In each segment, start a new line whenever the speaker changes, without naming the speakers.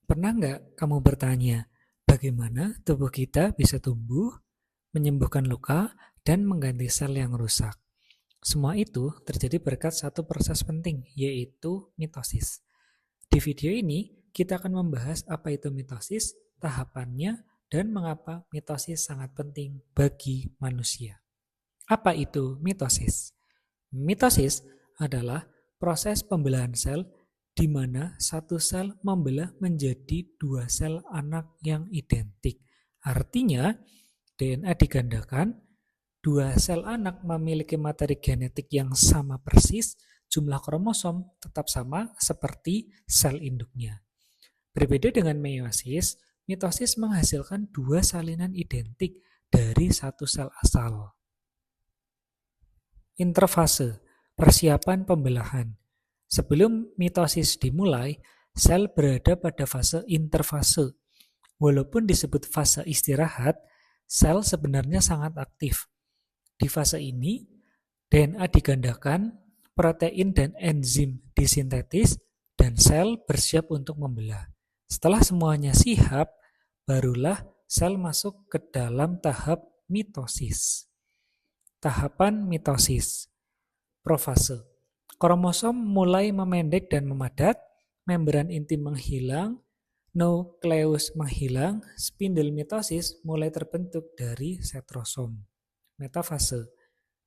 Pernah nggak kamu bertanya, bagaimana tubuh kita bisa tumbuh, menyembuhkan luka, dan mengganti sel yang rusak? Semua itu terjadi berkat satu proses penting, yaitu mitosis. Di video ini, kita akan membahas apa itu mitosis, tahapannya, dan mengapa mitosis sangat penting bagi manusia. Apa itu mitosis? Mitosis adalah proses pembelahan sel di mana satu sel membelah menjadi dua sel anak yang identik. Artinya, DNA digandakan, dua sel anak memiliki materi genetik yang sama persis, jumlah kromosom tetap sama seperti sel induknya. Berbeda dengan meiosis, mitosis menghasilkan dua salinan identik dari satu sel asal. Interfase, persiapan pembelahan. Sebelum mitosis dimulai, sel berada pada fase interfase. Walaupun disebut fase istirahat, sel sebenarnya sangat aktif. Di fase ini, DNA digandakan, protein dan enzim disintetis, dan sel bersiap untuk membelah. Setelah semuanya siap, barulah sel masuk ke dalam tahap mitosis. Tahapan mitosis. Profase. Kromosom mulai memendek dan memadat, membran inti menghilang, nukleus menghilang, spindel mitosis mulai terbentuk dari setrosom. Metafase.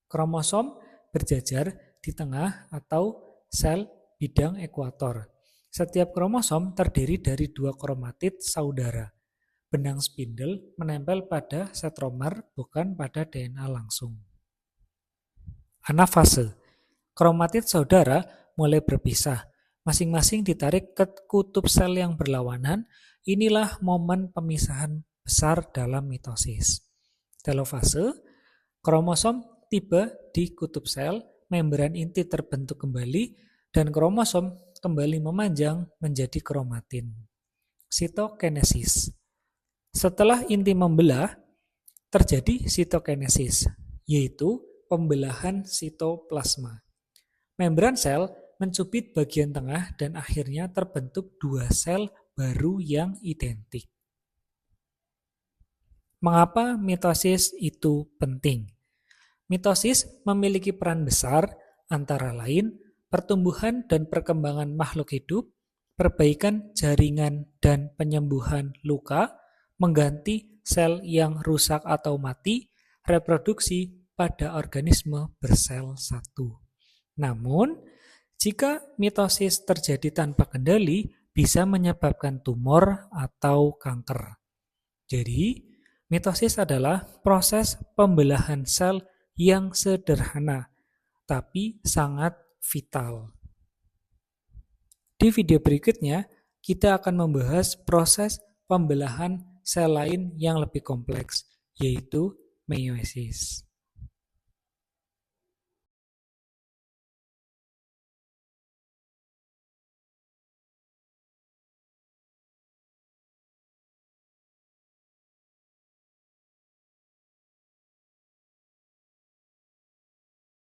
Kromosom berjajar di tengah atau sel bidang ekuator. Setiap kromosom terdiri dari dua kromatid saudara. Benang spindel menempel pada setromer, bukan pada DNA langsung. Anafase. Kromatid saudara mulai berpisah. Masing-masing ditarik ke kutub sel yang berlawanan. Inilah momen pemisahan besar dalam mitosis. Telofase. Kromosom tiba di kutub sel, membran inti terbentuk kembali, dan kromosom kembali memanjang menjadi kromatin. Sitokinesis. Setelah inti membelah, terjadi sitokinesis, yaitu pembelahan sitoplasma. Membran sel mencubit bagian tengah dan akhirnya terbentuk dua sel baru yang identik. Mengapa mitosis itu penting? Mitosis memiliki peran besar antara lain pertumbuhan dan perkembangan makhluk hidup, perbaikan jaringan dan penyembuhan luka, mengganti sel yang rusak atau mati, reproduksi pada organisme bersel satu. Namun, jika mitosis terjadi tanpa kendali, bisa menyebabkan tumor atau kanker. Jadi, mitosis adalah proses pembelahan sel yang sederhana, tapi sangat vital. Di video berikutnya, kita akan membahas proses pembelahan sel lain yang lebih kompleks, yaitu meiosis.